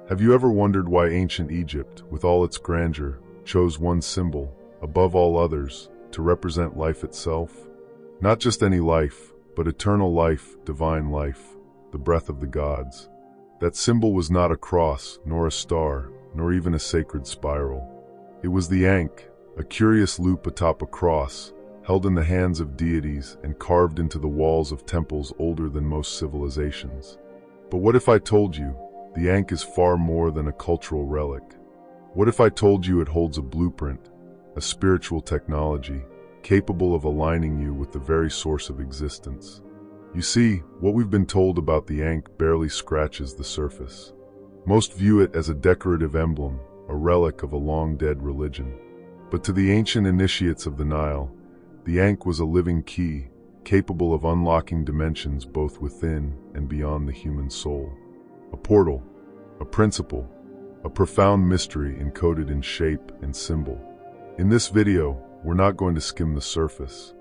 Have you ever wondered why ancient Egypt, with all its grandeur, chose one symbol, above all others, to represent life itself? Not just any life, but eternal life, divine life, the breath of the gods. That symbol was not a cross, nor a star, nor even a sacred spiral. It was the Ankh, a curious loop atop a cross, held in the hands of deities and carved into the walls of temples older than most civilizations. But what if I told you the Ankh is far more than a cultural relic? What if I told you it holds a blueprint, a spiritual technology, capable of aligning you with the very source of existence? You see, what we've been told about the Ankh barely scratches the surface. Most view it as a decorative emblem, a relic of a long-dead religion. But to the ancient initiates of the Nile, the Ankh was a living key, capable of unlocking dimensions both within and beyond the human soul. A portal, a principle, a profound mystery encoded in shape and symbol. In this video, we're not going to skim the surface.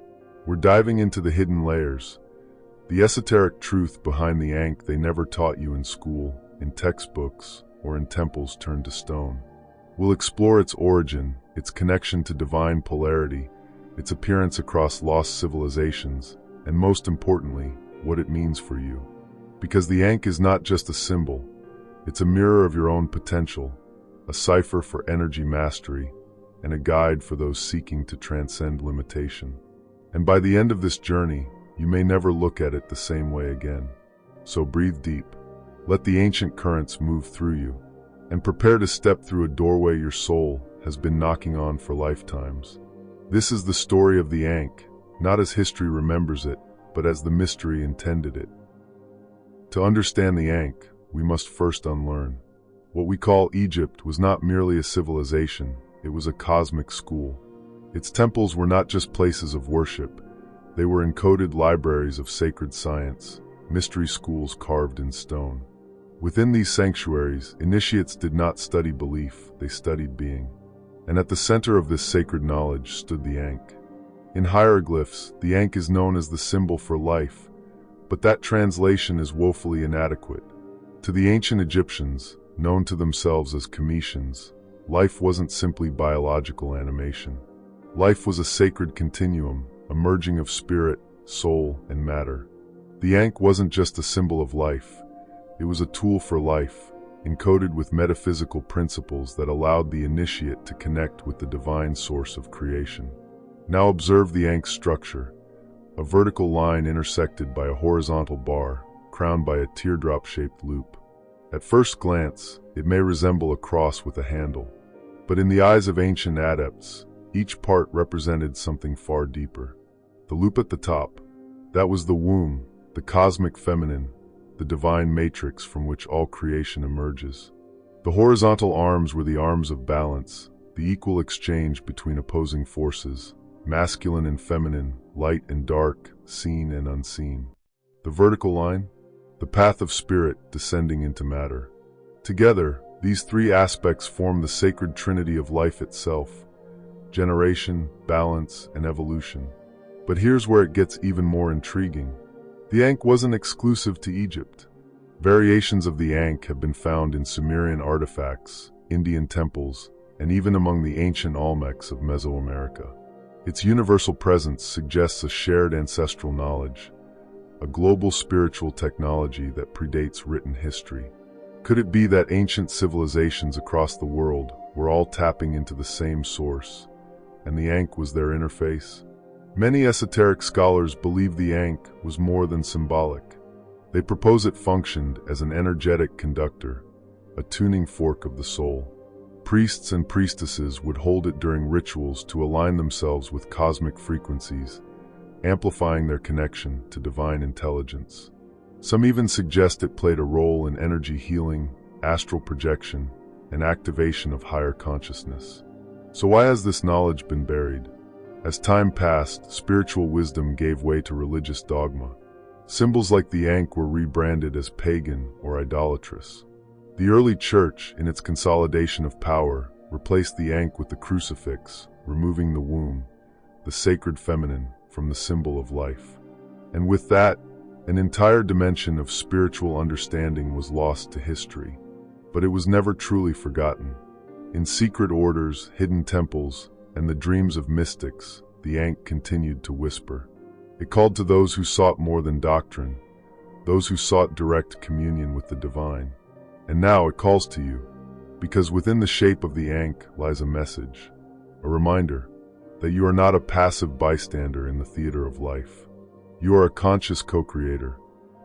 We're diving into the hidden layers, the esoteric truth behind the Ankh they never taught you in school, in textbooks, or in temples turned to stone. We'll explore its origin, its connection to divine polarity, its appearance across lost civilizations, and most importantly, what it means for you. Because the Ankh is not just a symbol, it's a mirror of your own potential, a cipher for energy mastery, and a guide for those seeking to transcend limitation. And by the end of this journey, you may never look at it the same way again. So breathe deep, let the ancient currents move through you, and prepare to step through a doorway your soul has been knocking on for lifetimes. This is the story of the Ankh, not as history remembers it, but as the mystery intended it. To understand the Ankh, we must first unlearn. What we call Egypt was not merely a civilization, it was a cosmic school. Its temples were not just places of worship, they were encoded libraries of sacred science, mystery schools carved in stone. Within these sanctuaries, initiates did not study belief, they studied being. And at the center of this sacred knowledge stood the Ankh. In hieroglyphs, the Ankh is known as the symbol for life, but that translation is woefully inadequate. To the ancient Egyptians, known to themselves as Cometians, life wasn't simply biological animation. Life was a sacred continuum, a merging of spirit, soul, and matter. The Ankh wasn't just a symbol of life, it was a tool for life, encoded with metaphysical principles that allowed the initiate to connect with the divine source of creation. Now observe the Ankh's structure, a vertical line intersected by a horizontal bar, crowned by a teardrop-shaped loop. At first glance, it may resemble a cross with a handle, but in the eyes of ancient adepts, each part represented something far deeper. The loop at the top, that was the womb, the cosmic feminine, the divine matrix from which all creation emerges. The horizontal arms were the arms of balance, the equal exchange between opposing forces, masculine and feminine, light and dark, seen and unseen. The vertical line, the path of spirit descending into matter. Together, these three aspects form the sacred trinity of life itself: generation, balance, and evolution. But here's where it gets even more intriguing. The Ankh wasn't exclusive to Egypt. Variations of the Ankh have been found in Sumerian artifacts, Indian temples, and even among the ancient Olmecs of Mesoamerica. Its universal presence suggests a shared ancestral knowledge, a global spiritual technology that predates written history. Could it be that ancient civilizations across the world were all tapping into the same source, and the Ankh was their interface? Many esoteric scholars believe the Ankh was more than symbolic. They propose it functioned as an energetic conductor, a tuning fork of the soul. Priests and priestesses would hold it during rituals to align themselves with cosmic frequencies, amplifying their connection to divine intelligence. Some even suggest it played a role in energy healing, astral projection, and activation of higher consciousness. So why has this knowledge been buried? As time passed, spiritual wisdom gave way to religious dogma. Symbols like the Ankh were rebranded as pagan or idolatrous. The early church, in its consolidation of power, replaced the Ankh with the crucifix, removing the womb, the sacred feminine, from the symbol of life. And with that, an entire dimension of spiritual understanding was lost to history. but it was never truly forgotten. In secret orders, hidden temples, and the dreams of mystics, the Ankh continued to whisper. It called to those who sought more than doctrine, those who sought direct communion with the divine. And now it calls to you, because within the shape of the Ankh lies a message, a reminder that you are not a passive bystander in the theater of life. You are a conscious co-creator,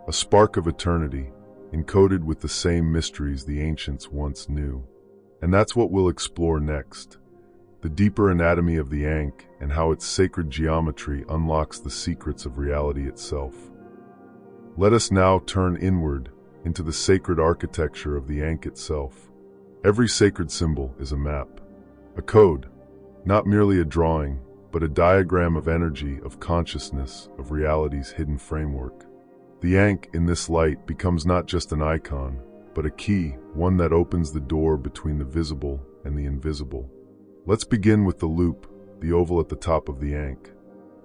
a spark of eternity, encoded with the same mysteries the ancients once knew. And that's what we'll explore next, the deeper anatomy of the Ankh and how its sacred geometry unlocks the secrets of reality itself. Let us now turn inward into the sacred architecture of the Ankh itself. Every sacred symbol is a map, a code, not merely a drawing, but a diagram of energy, of consciousness, of reality's hidden framework. The Ankh in this light becomes not just an icon, but a key, one that opens the door between the visible and the invisible. Let's begin with the loop, the oval at the top of the Ankh.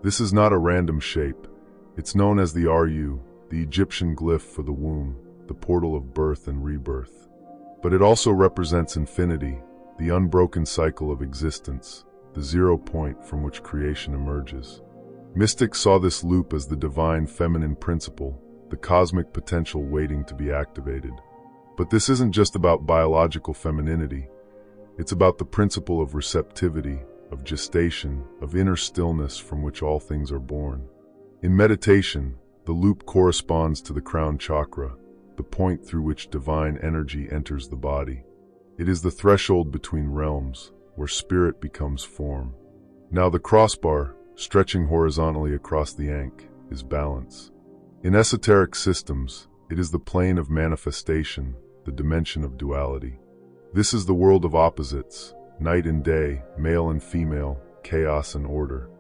This is not a random shape. It's known as the Ru, the Egyptian glyph for the womb, the portal of birth and rebirth. But it also represents infinity, the unbroken cycle of existence, the zero point from which creation emerges. Mystics saw this loop as the divine feminine principle, the cosmic potential waiting to be activated. But this isn't just about biological femininity. It's about the principle of receptivity, of gestation, of inner stillness from which all things are born. In meditation, the loop corresponds to the crown chakra, the point through which divine energy enters the body. It is the threshold between realms, where spirit becomes form. Now the crossbar, stretching horizontally across the Ankh, is balance. In esoteric systems, it is the plane of manifestation, the dimension of duality. This is the world of opposites, night and day, male and female, chaos and order.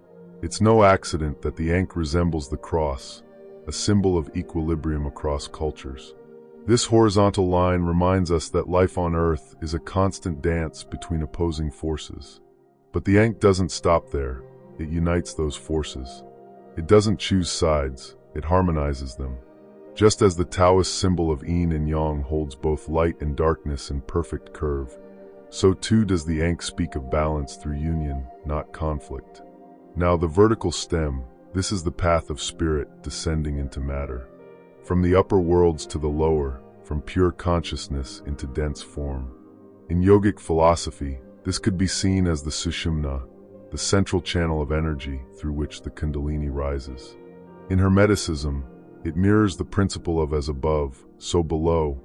It's no accident that the Ankh resembles the cross, a symbol of equilibrium across cultures. This horizontal line reminds us that life on Earth is a constant dance between opposing forces. But the Ankh doesn't stop there. It unites those forces. It doesn't choose sides, it harmonizes them. Just as the Taoist symbol of yin and yang holds both light and darkness in perfect curve, so too does the Ankh speak of balance through union, not conflict. Now the vertical stem, this is the path of spirit descending into matter. From the upper worlds to the lower, from pure consciousness into dense form. In yogic philosophy, this could be seen as the Sushumna, the central channel of energy through which the Kundalini rises. In Hermeticism, it mirrors the principle of as above, so below,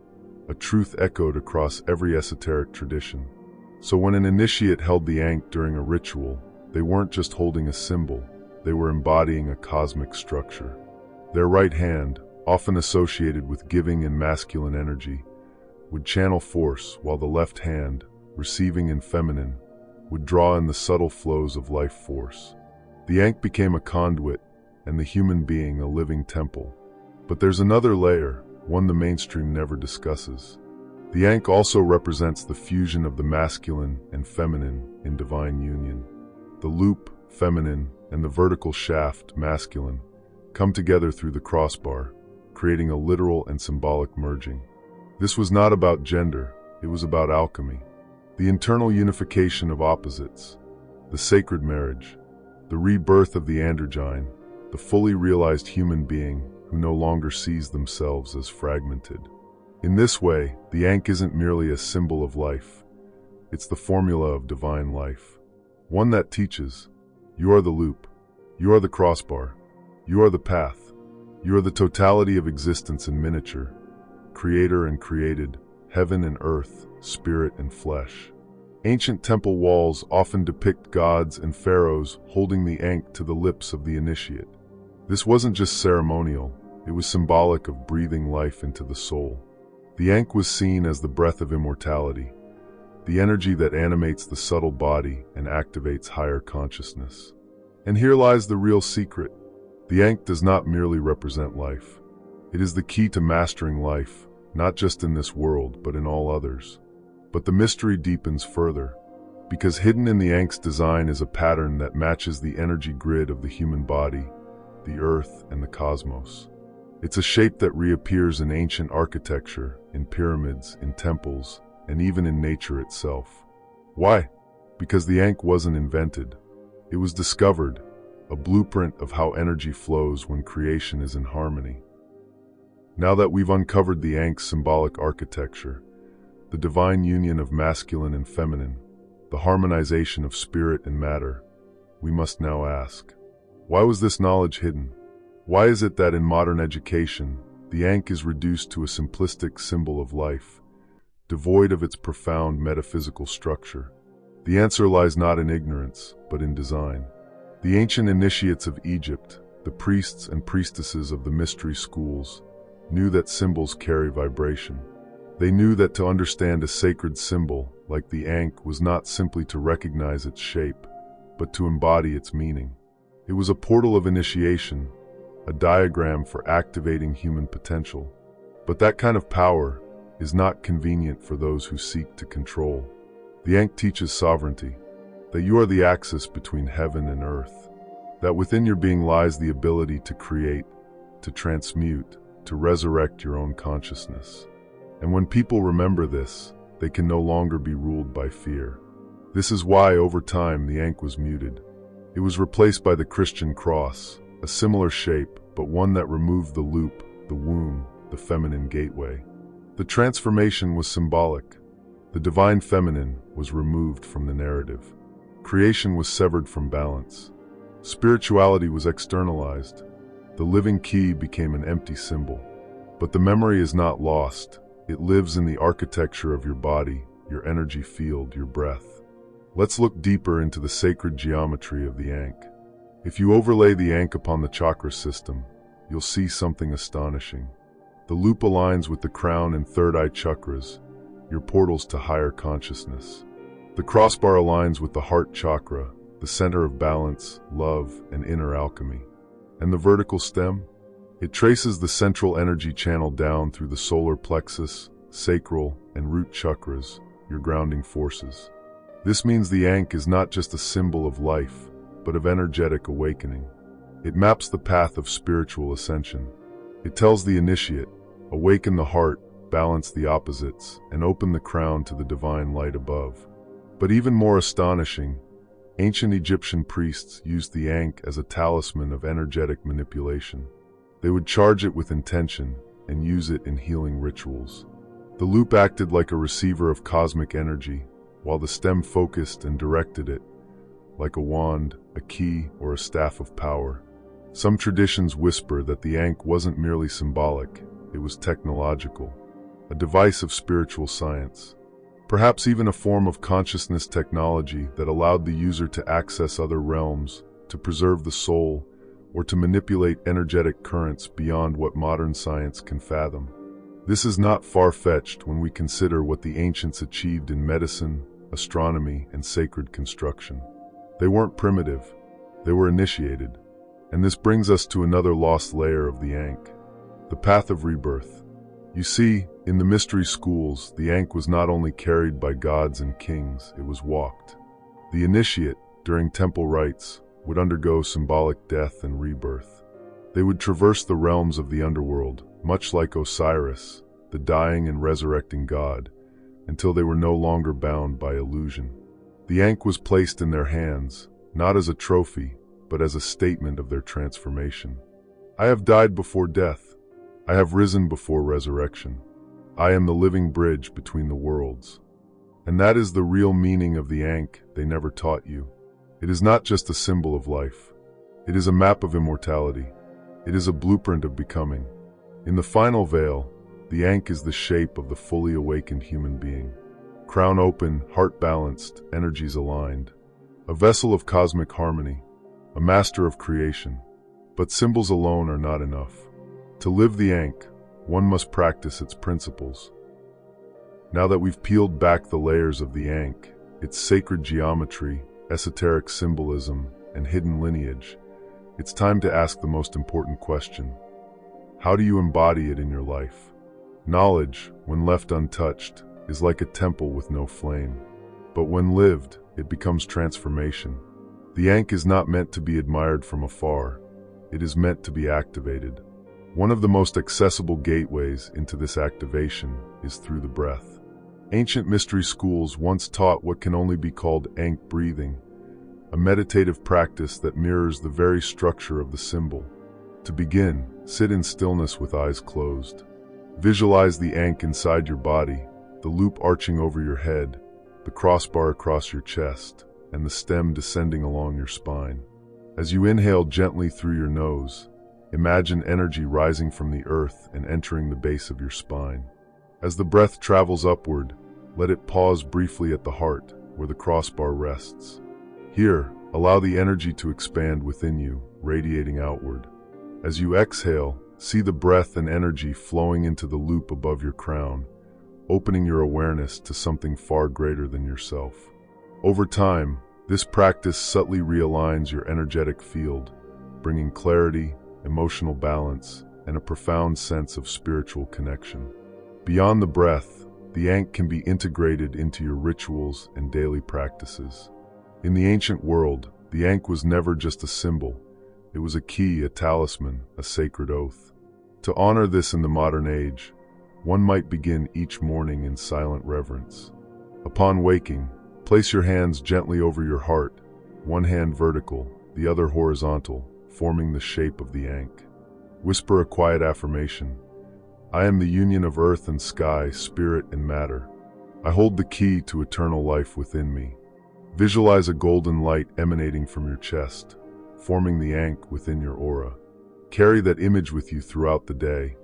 a truth echoed across every esoteric tradition. So when an initiate held the Ankh during a ritual, they weren't just holding a symbol, they were embodying a cosmic structure. Their right hand, often associated with giving and masculine energy, would channel force, while the left hand, receiving and feminine, would draw in the subtle flows of life force. The Ankh became a conduit, and the human being a living temple. But there's another layer, one the mainstream never discusses. The Ankh also represents the fusion of the masculine and feminine in divine union. The loop, feminine, and the vertical shaft, masculine, come together through the crossbar, creating a literal and symbolic merging. This was not about gender, it was about alchemy. The internal unification of opposites, the sacred marriage, the rebirth of the androgyne, the fully realized human being who no longer sees themselves as fragmented. In this way, the Ankh isn't merely a symbol of life, it's the formula of divine life. One that teaches, you are the loop, you are the crossbar, you are the path, you are the totality of existence in miniature, creator and created, heaven and earth, spirit and flesh. Ancient temple walls often depict gods and pharaohs holding the Ankh to the lips of the initiate. This wasn't just ceremonial, it was symbolic of breathing life into the soul. The Ankh was seen as the breath of immortality, the energy that animates the subtle body and activates higher consciousness. And here lies the real secret. The Ankh does not merely represent life. It is the key to mastering life, not just in this world, but in all others. But the mystery deepens further, because hidden in the Ankh's design is a pattern that matches the energy grid of the human body, the earth, and the cosmos. It's a shape that reappears in ancient architecture, in pyramids, in temples, and even in nature itself. Why? Because the Ankh wasn't invented. It was discovered, a blueprint of how energy flows when creation is in harmony. Now that we've uncovered the Ankh's symbolic architecture, the divine union of masculine and feminine, the harmonization of spirit and matter, we must now ask, why was this knowledge hidden? Why is it that in modern education, the Ankh is reduced to a simplistic symbol of life, devoid of its profound metaphysical structure? The answer lies not in ignorance, but in design. The ancient initiates of Egypt, the priests and priestesses of the mystery schools, knew that symbols carry vibration. They knew that to understand a sacred symbol, like the Ankh, was not simply to recognize its shape, but to embody its meaning. It was a portal of initiation, a diagram for activating human potential. But that kind of power is not convenient for those who seek to control. The Ankh teaches sovereignty, that you are the axis between heaven and earth, that within your being lies the ability to create, to transmute, to resurrect your own consciousness. And when people remember this, they can no longer be ruled by fear. This is why, over time, the Ankh was muted. It was replaced by the Christian cross, a similar shape, but one that removed the loop, the womb, the feminine gateway. The transformation was symbolic. The divine feminine was removed from the narrative. Creation was severed from balance. Spirituality was externalized. The living key became an empty symbol. But the memory is not lost. It lives in the architecture of your body, your energy field, your breath. Let's look deeper into the sacred geometry of the Ankh. If you overlay the Ankh upon the chakra system, you'll see something astonishing. The loop aligns with the crown and third eye chakras, your portals to higher consciousness. The crossbar aligns with the heart chakra, the center of balance, love, and inner alchemy. And the vertical stem? It traces the central energy channel down through the solar plexus, sacral, and root chakras, your grounding forces. This means the Ankh is not just a symbol of life, but of energetic awakening. It maps the path of spiritual ascension. It tells the initiate, awaken the heart, balance the opposites, and open the crown to the divine light above. But even more astonishing, ancient Egyptian priests used the Ankh as a talisman of energetic manipulation. They would charge it with intention and use it in healing rituals. The loop acted like a receiver of cosmic energy, while the stem focused and directed it, like a wand, a key, or a staff of power. Some traditions whisper that the Ankh wasn't merely symbolic, it was technological, a device of spiritual science. Perhaps even a form of consciousness technology that allowed the user to access other realms, to preserve the soul, or to manipulate energetic currents beyond what modern science can fathom. This is not far-fetched when we consider what the ancients achieved in medicine, astronomy, and sacred construction. They weren't primitive, they were initiated. And this brings us to another lost layer of the Ankh, the path of rebirth. You see, in the mystery schools, the Ankh was not only carried by gods and kings, it was walked. The initiate, during temple rites, would undergo symbolic death and rebirth. They would traverse the realms of the underworld, much like Osiris, the dying and resurrecting god, until they were no longer bound by illusion. The Ankh was placed in their hands, not as a trophy, but as a statement of their transformation. I have died before death. I have risen before resurrection. I am the living bridge between the worlds. And that is the real meaning of the Ankh they never taught you. It is not just a symbol of life. It is a map of immortality. It is a blueprint of becoming. In the final veil, the Ankh is the shape of the fully awakened human being. Crown open, heart balanced, energies aligned. A vessel of cosmic harmony, a master of creation. But symbols alone are not enough. To live the Ankh, one must practice its principles. Now that we've peeled back the layers of the Ankh, its sacred geometry, esoteric symbolism, and hidden lineage, it's time to ask the most important question. How do you embody it in your life? Knowledge, when left untouched, is like a temple with no flame. But when lived, it becomes transformation. The Ankh is not meant to be admired from afar. It is meant to be activated. One of the most accessible gateways into this activation is through the breath. Ancient mystery schools once taught what can only be called Ankh breathing, a meditative practice that mirrors the very structure of the symbol. To begin, sit in stillness with eyes closed. Visualize the Ankh inside your body, the loop arching over your head, the crossbar across your chest, and the stem descending along your spine. As you inhale gently through your nose, imagine energy rising from the earth and entering the base of your spine. As the breath travels upward, let it pause briefly at the heart, where the crossbar rests. Here, allow the energy to expand within you, radiating outward. As you exhale, see the breath and energy flowing into the loop above your crown, opening your awareness to something far greater than yourself. Over time, this practice subtly realigns your energetic field, bringing clarity, emotional balance, and a profound sense of spiritual connection. Beyond the breath, the Ankh can be integrated into your rituals and daily practices. In the ancient world, the Ankh was never just a symbol. It was a key, a talisman, a sacred oath. To honor this in the modern age, one might begin each morning in silent reverence. Upon waking, place your hands gently over your heart, one hand vertical, the other horizontal, forming the shape of the Ankh. Whisper a quiet affirmation. I am the union of earth and sky, spirit and matter. I hold the key to eternal life within me. Visualize a golden light emanating from your chest, forming the Ankh within your aura. Carry that image with you throughout the day,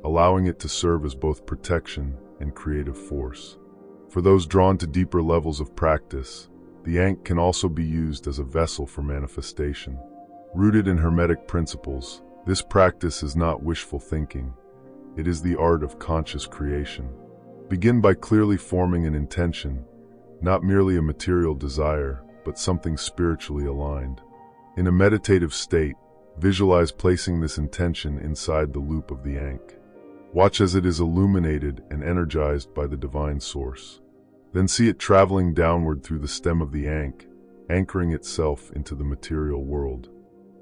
allowing it to serve as both protection and creative force. For those drawn to deeper levels of practice, the Ankh can also be used as a vessel for manifestation. Rooted in Hermetic principles, this practice is not wishful thinking. It is the art of conscious creation. Begin by clearly forming an intention, not merely a material desire, but something spiritually aligned. In a meditative state, visualize placing this intention inside the loop of the Ankh. Watch as it is illuminated and energized by the divine source. Then see it traveling downward through the stem of the Ankh, anchoring itself into the material world.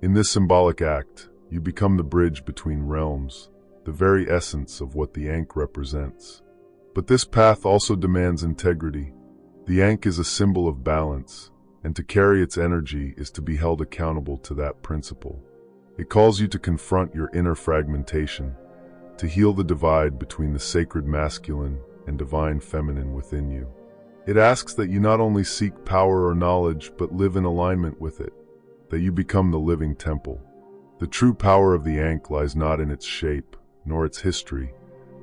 In this symbolic act, you become the bridge between realms, the very essence of what the Ankh represents. But this path also demands integrity. The Ankh is a symbol of balance, and to carry its energy is to be held accountable to that principle. It calls you to confront your inner fragmentation, to heal the divide between the sacred masculine and divine feminine within you. It asks that you not only seek power or knowledge, but live in alignment with it, that you become the living temple. The true power of the Ankh lies not in its shape, nor its history,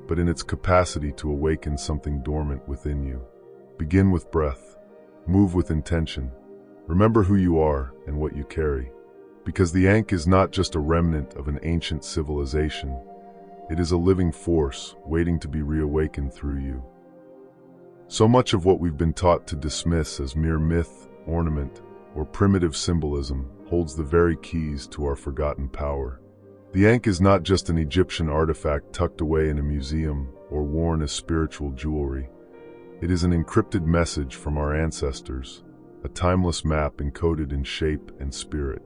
but in its capacity to awaken something dormant within you. Begin with breath. Move with intention. Remember who you are and what you carry. Because the Ankh is not just a remnant of an ancient civilization. It is a living force waiting to be reawakened through you. So much of what we've been taught to dismiss as mere myth, ornament, or primitive symbolism holds the very keys to our forgotten power. The Ankh is not just an Egyptian artifact tucked away in a museum or worn as spiritual jewelry. It is an encrypted message from our ancestors, a timeless map encoded in shape and spirit.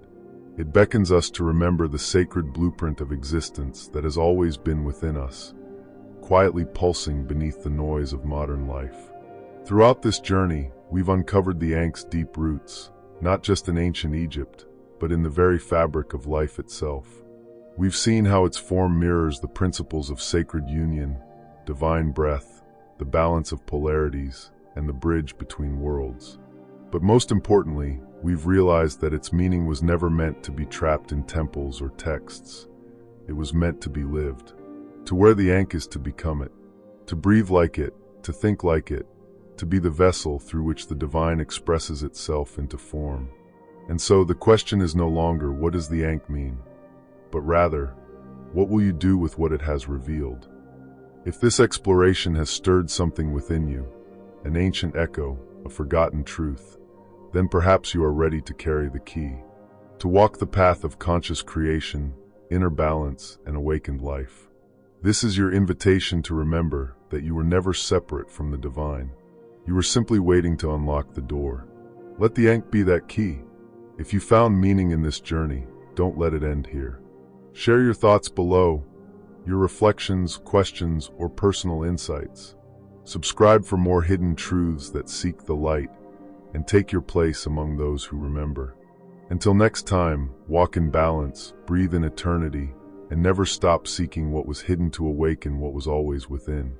It beckons us to remember the sacred blueprint of existence that has always been within us, quietly pulsing beneath the noise of modern life. Throughout this journey, we've uncovered the Ankh's deep roots, not just in ancient Egypt, but in the very fabric of life itself. We've seen how its form mirrors the principles of sacred union, divine breath, the balance of polarities, and the bridge between worlds. But most importantly, we've realized that its meaning was never meant to be trapped in temples or texts. It was meant to be lived. To wear the Ankh is to become it, to breathe like it, to think like it, to be the vessel through which the divine expresses itself into form. And so the question is no longer, what does the Ankh mean? But rather, what will you do with what it has revealed? If this exploration has stirred something within you, an ancient echo, a forgotten truth, then perhaps you are ready to carry the key, to walk the path of conscious creation, inner balance, and awakened life. This is your invitation to remember that you were never separate from the divine. You were simply waiting to unlock the door. Let the Ankh be that key. If you found meaning in this journey, don't let it end here. Share your thoughts below, your reflections, questions, or personal insights. Subscribe for more hidden truths that seek the light, and take your place among those who remember. Until next time, walk in balance, breathe in eternity, and never stop seeking what was hidden to awaken what was always within.